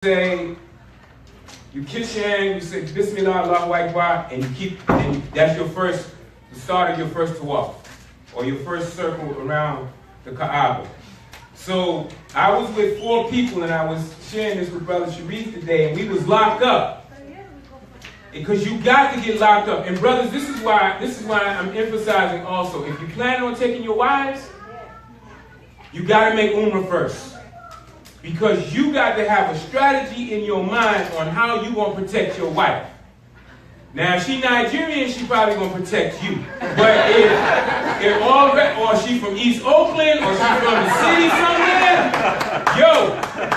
say, you kiss your hand, you say Bismillah, Allahu Akbar, and that's the start of your first tawaf, or your first circle around the Kaaba. So I was with 4 people, and I was sharing this with Brother Sharif today, and we was locked up. Because you got to get locked up. And brothers, this is why I'm emphasizing also, if you plan on taking your wives, you got to make Umrah first. Because you got to have a strategy in your mind on how you going to protect your wife. Now, if she Nigerian, she probably going to protect you. But if or she from East Oakland, or she from the city somewhere,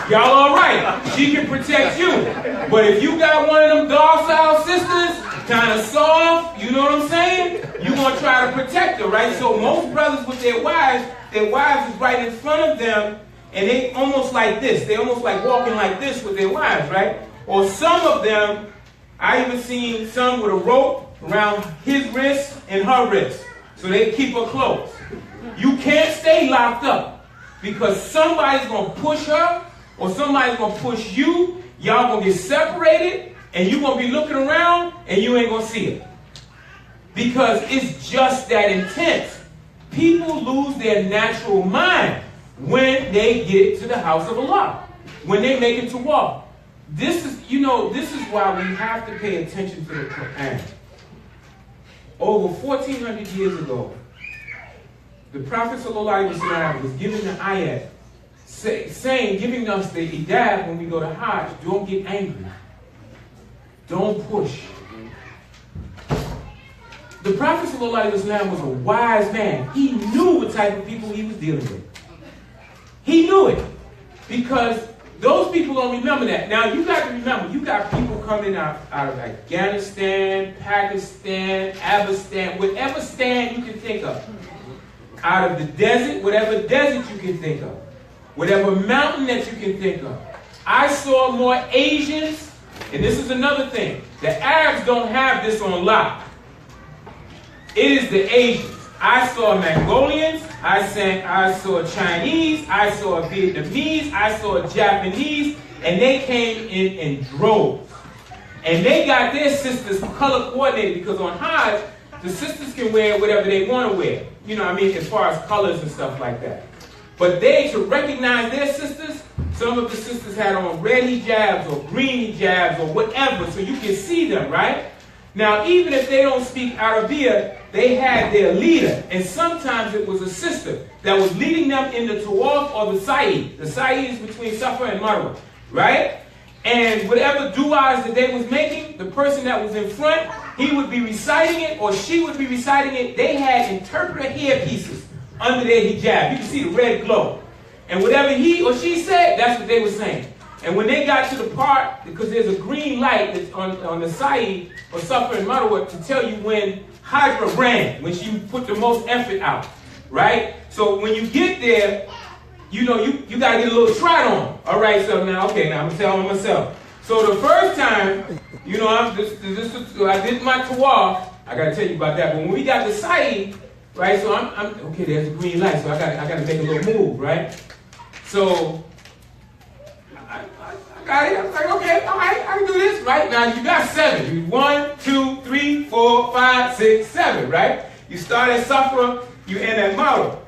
y'all all right. She can protect you. But if you got one of them docile sisters, kind of soft, you know what I'm saying? You're going to try to protect her, right? So most brothers with their wives is right in front of them, and they almost like this. They almost like walking like this with their wives, right? Or some of them, I even seen some with a rope around his wrist and her wrist. So they keep her close. You can't stay locked up because somebody's going to push her or somebody's going to push you. Y'all going to get separated and you're going to be looking around and you ain't going to see it. Because it's just that intense. People lose their natural mind when they get to the house of Allah, when they make it to walk. This is why we have to pay attention to the Quran. Over 1,400 years ago, the Prophet ﷺ was giving the ayat, giving us the idab when we go to Hajj, don't get angry. Don't push. The Prophet ﷺ was a wise man. He knew what type of people he was dealing with. He knew it. Because those people don't remember that. Now, you got to remember, you got people coming out of Afghanistan, Pakistan, Afghanistan, whatever stand you can think of. Out of the desert, whatever desert you can think of. Whatever mountain that you can think of. I saw more Asians, and this is another thing. The Arabs don't have this on lock. It is the Asians. I saw Mongolians, I saw Chinese, I saw Vietnamese, I saw Japanese, and they came in droves. And they got their sisters color coordinated because on Hajj, the sisters can wear whatever they want to wear. You know what I mean, as far as colors and stuff like that. But to recognize their sisters, some of the sisters had on red hijabs or green hijabs or whatever, so you can see them, right? Now, even if they don't speak Arabic, they had their leader, and sometimes it was a sister that was leading them in the Tawaf or the Sa'i. The Sa'i is between Safa and Marwa, right? And whatever du'as that they was making, the person that was in front, he would be reciting it or she would be reciting it. They had interpreter earpieces under their hijab. You can see the red glow. And whatever he or she said, that's what they were saying. And when they got to the part, because there's a green light that's on the Sa'i or Safa and Marwa to tell you when Hajra ran, when she put the most effort out, right? So when you get there, you got to get a little trot on. All right, so now I'm going to tell myself. So the first time, I did my tawaf. I got to tell you about that. But when we got the Sa'i, right, so I'm okay, there's a green light, so I got to make a little move, right? So I got it. I was like, okay, all right, I can do this, right? Now, you got 7. 1, 2, 3, 4, 5, 6, 7, right? You start at Safra, you end at Marwa.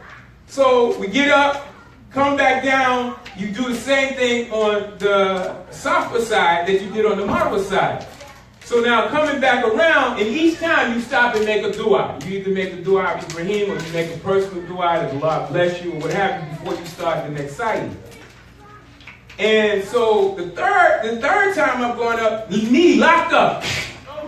So we get up, come back down, you do the same thing on the Safra side that you did on the Marwa side. So now coming back around, and each time you stop and make a dua. You either make a dua of Ibrahim or you make a personal dua that Allah bless you or what have you before you start the next side. And so the third time I'm going up, knee locked up.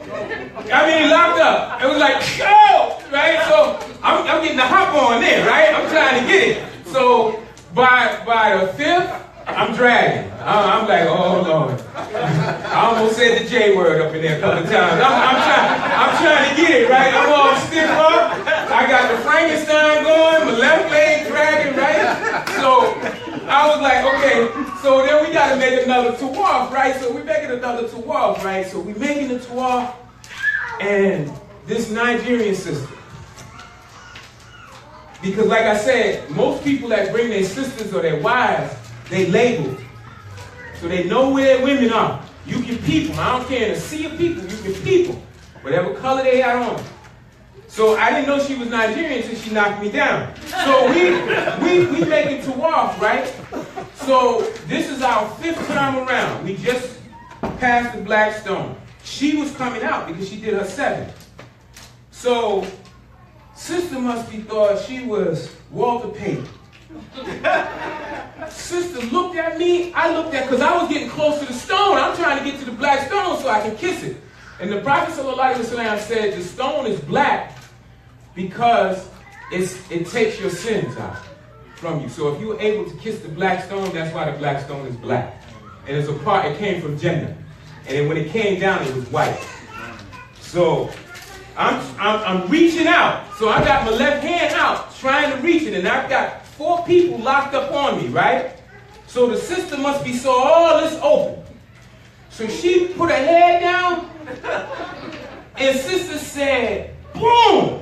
Locked up. It was like, oh, right? So I'm getting the hop on there, right? I'm trying to get it. So by the 5th, I'm dragging. I'm like, oh Lord. I almost said the J word up in there a couple of times. I'm trying to get it, right? I'm all stiff up. I got the Frankenstein going, my left leg dragging, right? So I was like, okay, so then we got to make another tawaf, right? So we're making another tawaf, right? So we're making the tawaf, and this Nigerian sister, because like I said, most people that bring their sisters or their wives, they labeled. So they know where women are. You can peep them. I don't care. In a sea of people, you can peep them. Whatever color they had on. So I didn't know she was Nigerian until she knocked me down. So we make it to Wharf, right? So this is our 5th time around. We just passed the Blackstone. She was coming out because she did her 7th. So sister must be thought she was Walter Payton. Sister looked at me. I looked at, because I was getting close to the stone. I'm trying to get to the black stone so I can kiss it. And the Prophet ﷺ said the stone is black because it takes your sins out from you. So if you were able to kiss the black stone, that's why the black stone is black. And it's a part, it came from Jannah. And then when it came down, it was white. So I'm reaching out. So I got my left hand out, trying to reach it. And I've got 4 people locked up on me, right? So the sister must be saw all this open. So she put her head down, and sister said, boom!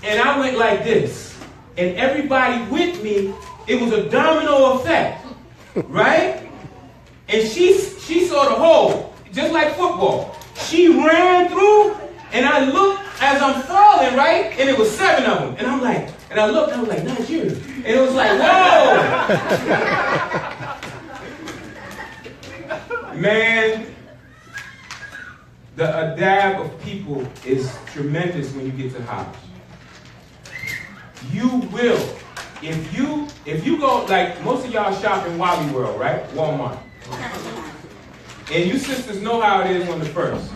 And I went like this. And everybody with me, it was a domino effect, right? And she saw the hole, just like football. She ran through, and I looked as I'm falling, right? And it was 7 of them. And I'm like, and I looked, and I was like, Nigeria. And it was like, whoa! Man, the adab of people is tremendous when you get to Hajj. You will, if you go, like most of y'all shop in Wally World, right? Walmart. And you sisters know how it is on the first.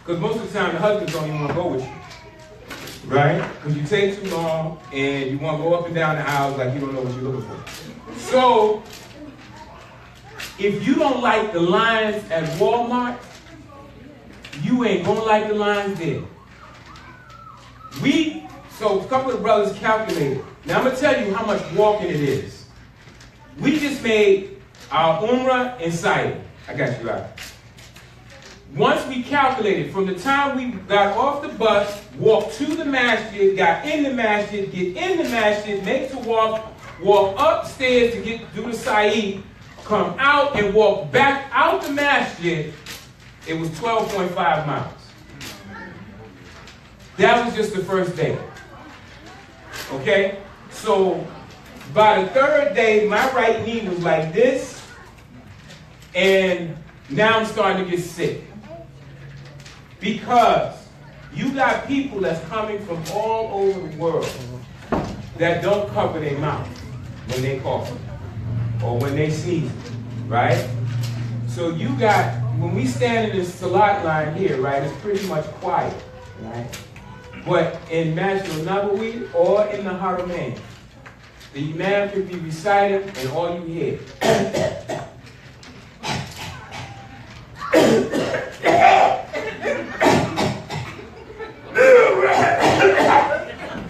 Because most of the time the husbands don't even want to go with you. Right? Because you take too long and you want to go up and down the aisles like you don't know what you're looking for. So, if you don't like the lines at Walmart, you ain't going to like the lines there. So a couple of brothers calculated. Now I'm going to tell you how much walking it is. We just made our Umrah in Saudi. I got you out. Once we calculated, from the time we got off the bus, walked to the masjid, got in the masjid, get in the masjid, make to walk upstairs to do the Sa'i, come out and walk back out the masjid, it was 12.5 miles. That was just the first day. Okay? So, by the 3rd day, my right knee was like this, and now I'm starting to get sick. Because you got people that's coming from all over the world that don't cover their mouth when they cough or when they sneeze, right? So you got, when we stand in this salat line here, right, it's pretty much quiet, right? But in Masjid al-Nabawi or in the Haramain, the imam could be reciting and all you hear.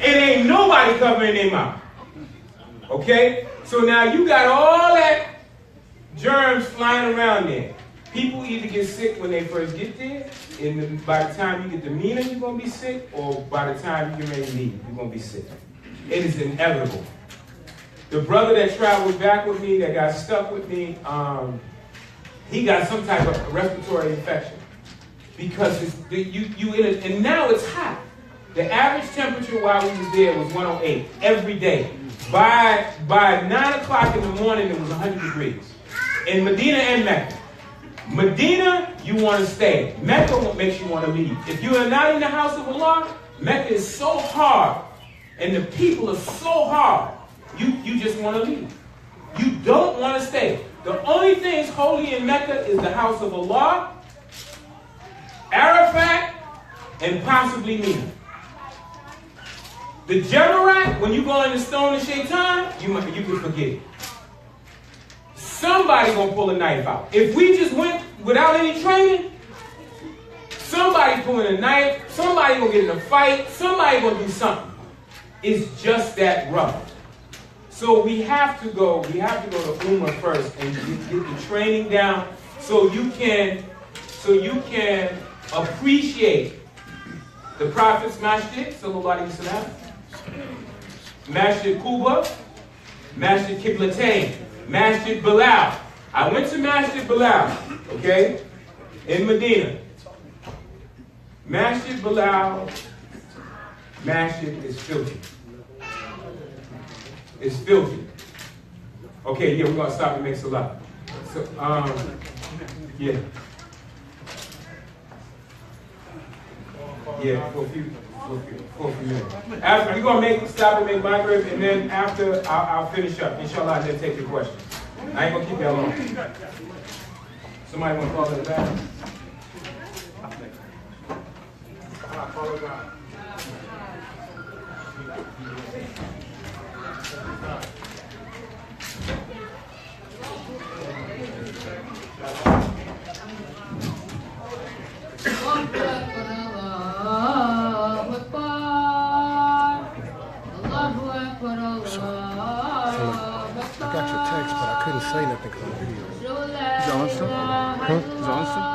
It ain't nobody covering their mouth. Okay? So now you got all that germs flying around there. People either get sick when they first get there, and by the time you get to Mina, you're going to be sick, or by the time you get ready to leave, you're going to be sick. It is inevitable. The brother that traveled back with me, that got stuck with me, he got some type of respiratory infection. Because and now it's hot. The average temperature while we was there was 108 every day. By 9 o'clock in the morning, it was 100 degrees. In Medina and Mecca. Medina, you want to stay. Mecca makes you want to leave. If you are not in the house of Allah, Mecca is so hard, and the people are so hard, you just want to leave. You don't want to stay. The only things holy in Mecca is the house of Allah, Arafat, and possibly Mina. The Jamarat, when you go in the stone of Shaitan, you can forget it. Somebody gonna pull a knife out. If we just went without any training, somebody pulling a knife, somebody gonna get in a fight, somebody gonna do something. It's just that rough. So we have to go to Umrah first and get the training down so you can appreciate the Prophet's Masjid, sallallahu alaihi wasallam, Masjid Quba, Masjid Qiblatain, Masjid Bilal, I went to Masjid Bilal, okay, in Medina. Masjid Bilal, Masjid is filthy. It's filthy. Okay, yeah, we're gonna stop and make salah. So, yeah. Yeah, for a few minutes. After we're gonna stop and make Maghrib, and then after I'll finish up, inshallah, and then take your questions. I ain't gonna keep that long. Somebody wanna call it back? Call it back. I got your text, but I couldn't say nothing because of the video. Is it on still? Huh? Is it on still?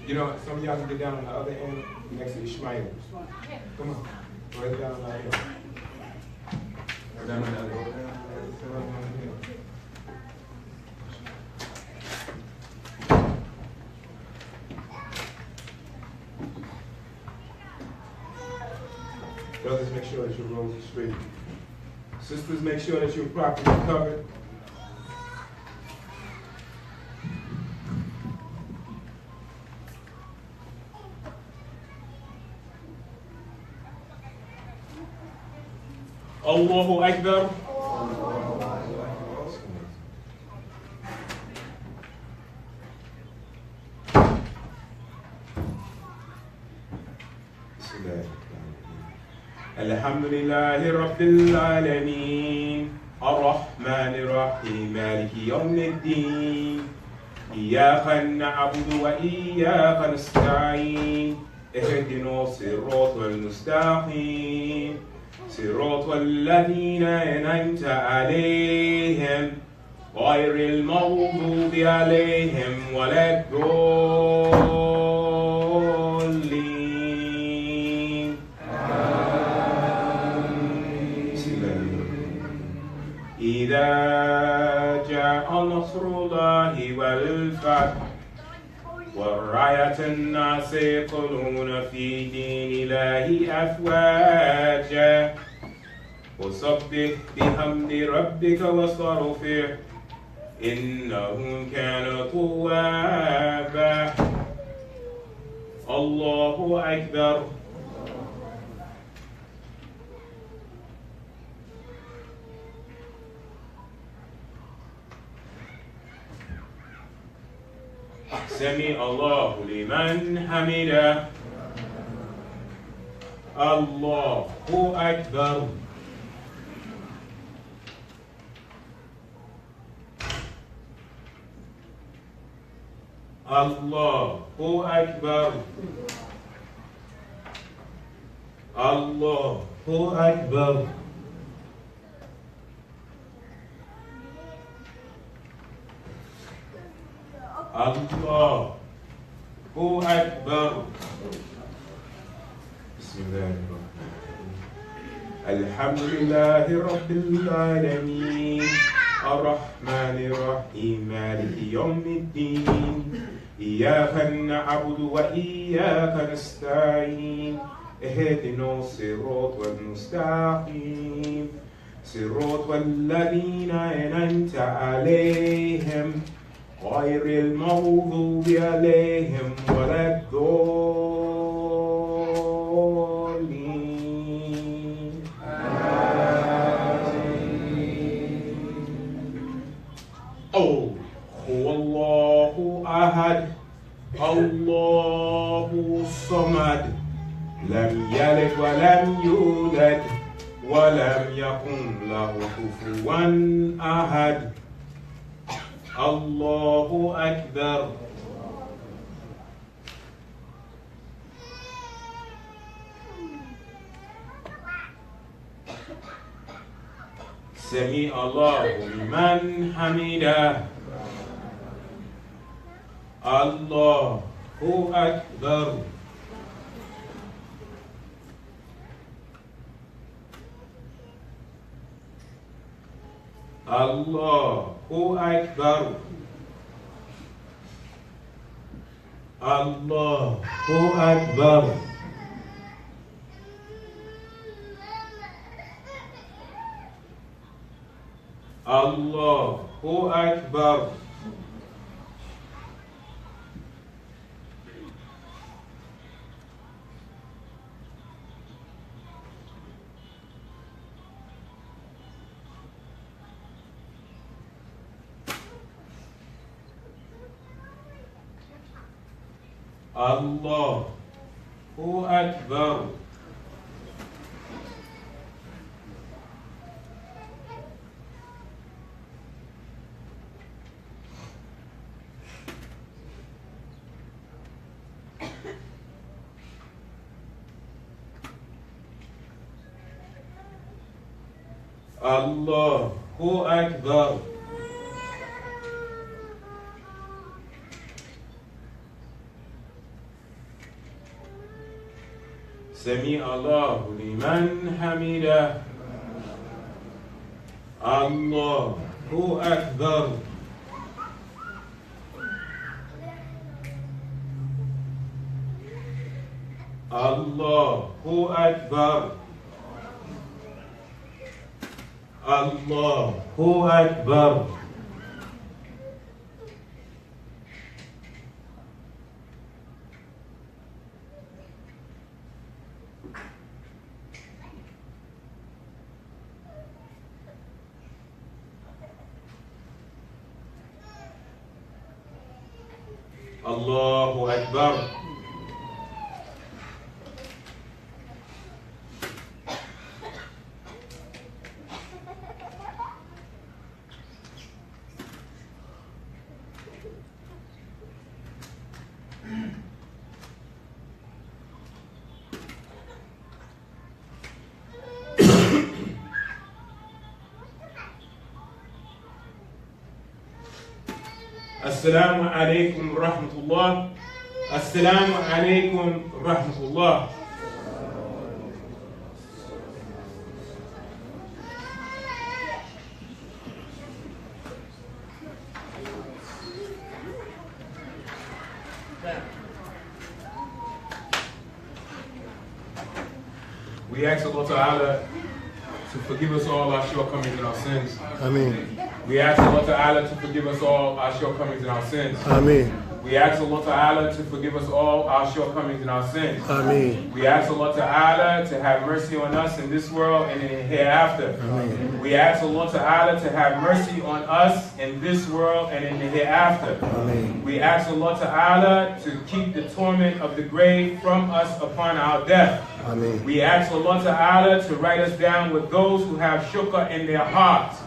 You know, some of y'all can get down on the other end next to the Ishmael. Come on. Go ahead down on the other end. Go down on the other end. Brothers, make sure that your robes are straight. Sisters, make sure that you're properly covered. Allahu Akbar. Alhamdulillahi Rabbil Alameen. الرحمن الرحيم مالك يوم الدين إياك نعبد وإياك نستعين اهدنا الصراط المستقيم صراط الذين أنعمت عليهم غير المغضوب عليهم ولا الضالين إذا جاء نصر الله والفتح ورأيت الناس يدخلون في دين الله أفواجا وسبح بحمد ربك واستغفره إنه كان توابا الله أكبر. سمع الله لمن حمده الله أكبر. الله أكبر. الله أكبر. الله أكبر. بسم الله الرحمن الرحيم الحمد لله رب العالمين الرحمن الرحيم مالك يوم الدين إياك نعبد وإياك نستعين اهدنا الصراط المستقيم صراط الذين أنعمت عليهم غير المغضوب عليهم ولا الضالين آمين. هو الله أحد الله الصمد لم يلد ولم يولد ولم يكن له كفوا أحد. الله أكبر. سمع الله لمن حمده. الله أكبر. الله أكبر. الله أكبر. الله أكبر. الله أكبر. الله أكبر. سمع الله لمن حمده. الله أكبر. الله أكبر. الله أكبر. الله أكبر. السلام عليكم ورحمة الله. السلام عليكم ورحمة الله. We ask Allah Ta'ala to forgive us all our shortcomings and our sins. Ameen. We ask Allah Ta'ala to forgive us all our shortcomings and our sins. Ameen. We ask Allah Ta'ala to forgive us all our shortcomings and our sins. Ameen. We ask Allah Ta'ala to have mercy on us in this world and in the hereafter. Ameen. We ask Allah Ta'ala to have mercy on us in this world and in the hereafter. Ameen. We ask Allah Ta'ala to keep the torment of the grave from us upon our death. Ameen. We ask Allah Ta'ala to write us down with those who have shukr in their hearts,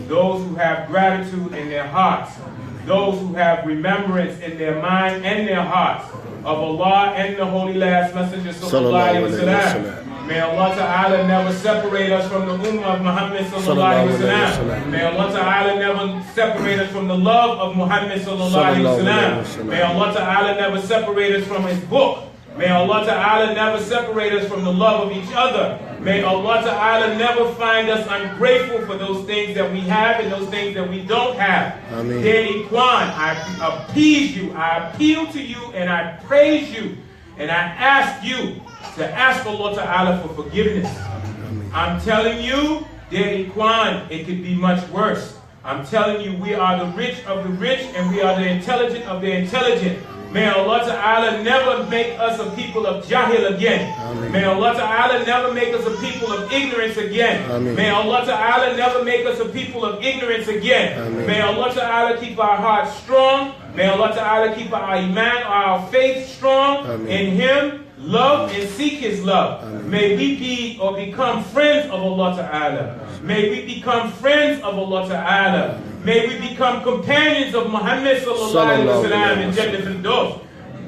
those who have gratitude in their hearts, those who have remembrance in their mind and their hearts of Allah and the Holy Last Messenger Sallallahu Alaihi Wasallam. May Allah Ta'ala never separate us from the Ummah of Muhammad Sallallahu Alaihi Wasallam. May Allah Ta'ala never separate us from the love of Muhammad Sallallahu Alaihi Wasallam. May Allah Ta'ala never separate us from His book. May Allah Ta'ala never separate us from the love of each other. May Allah Ta'ala never find us ungrateful for those things that we have and those things that we don't have. Ameen. Dear Ikhwan, I appease you, I appeal to you, and I praise you, and I ask you to ask Allah Ta'ala for forgiveness. Ameen. I'm telling you, dear Ikhwan, it could be much worse. I'm telling you, we are the rich of the rich, and we are the intelligent of the intelligent. May Allah Ta'ala never make us a people of jahil again. Ameen. May Allah Ta'ala never make us a people of ignorance again. Ameen. May Allah Ta'ala never make us a people of ignorance again. Ameen. May Allah Ta'ala keep our hearts strong. May Allah Ta'ala keep our iman, our faith strong Ameen. in Him. Love and seek His love. Ameen. May we be or become friends of Allah Ta'ala. May we become friends of Allah Ta'ala. May we become companions of Muhammad Sallallahu Alaihi Wasallam in Jannah Firdaus.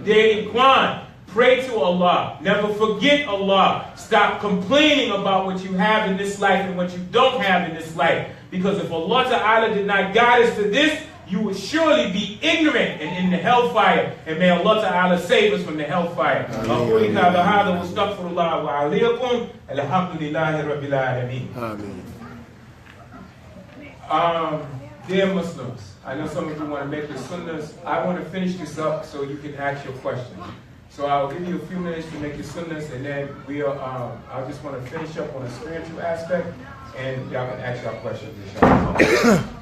Dear Ikhwan, pray to Allah. Never forget Allah. Stop complaining about what you have in this life and what you don't have in this life. Because if Allah Ta'ala did not guide us to this, you would surely be ignorant and in the hellfire. And may Allah Ta'ala save us from the hellfire. Ameen. Dear Muslims, I know some of you want to make the sunnahs. I want to finish this up so you can ask your question. So I'll give you a few minutes to make your sunnahs, and then I just want to finish up on the spiritual aspect, and y'all can ask y'all questions, inshallah.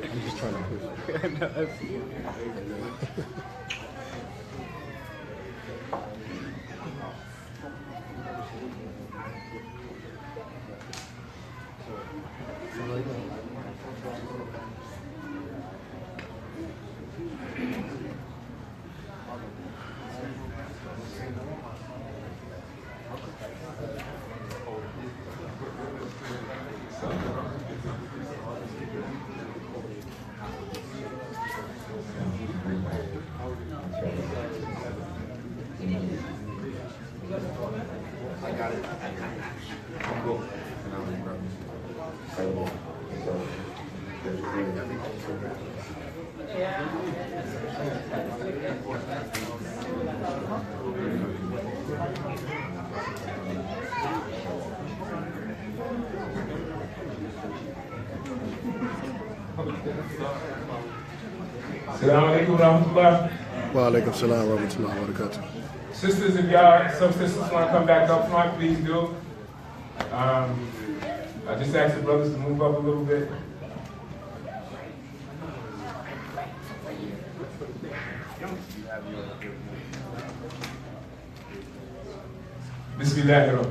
I'm just trying to push. Assalamu alaikum warahmatullah. Wa alaikum salam wa rahmatullahi wa barakatuh. Sisters, if y'all, some sisters want to come back up front, please do. I just asked the brothers to move up a little bit. Bismillahirrahmanirrahim.